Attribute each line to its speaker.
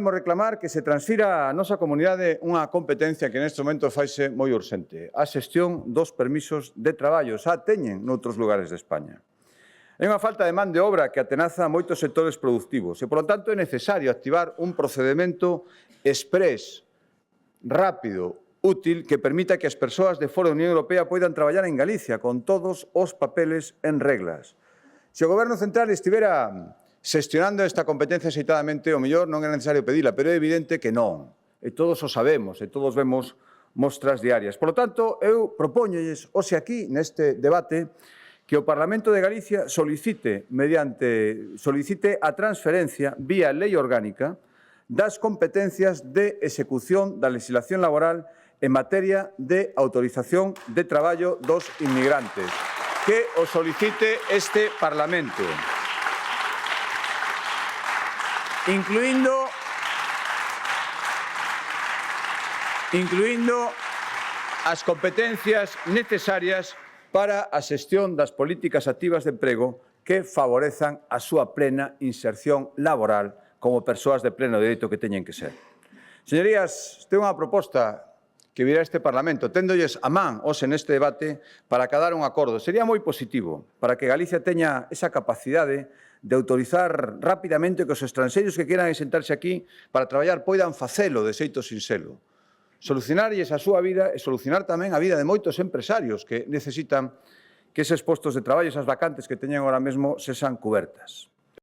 Speaker 1: imos reclamar que se transfira á nosa comunidade unha competencia que neste momento faise moi urxente, a xestión dos permisos de traballo. Xa teñen noutros lugares de España. Hai unha falta de man de obra que atenaza moitos sectores productivos e, polo tanto, é necesario activar un procedemento exprés, rápido, útil, que permita que as persoas de fora da Unión Europea poidan traballar en Galicia con todos os papeles en reglas. Se o Goberno central estivera xestionando esta competencia axeitadamente, o mellor non era necesario pedila, pero é evidente que non. E todos o sabemos, e todos vemos mostras diarias. Por lo tanto, eu propóñolles hoxe aquí, neste debate, que o Parlamento de Galicia solicite a transferencia vía lei orgánica das competencias de execución da legislación laboral en materia de autorización de traballo dos inmigrantes, que o solicite este Parlamento, incluindo as competencias necesarias para a xestión das políticas activas de emprego que favorezan a súa plena inserción laboral como persoas de pleno dereito que teñen que ser. Señorías, ten unha proposta que virá a este Parlamento, téndolles a man hoxe neste debate para acadar un acordo. Sería moi positivo para que Galicia teña esa capacidade de autorizar rapidamente que os estranxeiros que queran sentarse aquí para traballar poidan facelo de xeito sinxelo. Solucionarlles a súa vida e solucionar tamén a vida de moitos empresarios que necesitan que eses postos de traballo, esas vacantes que teñen agora mesmo, sexan cubertas.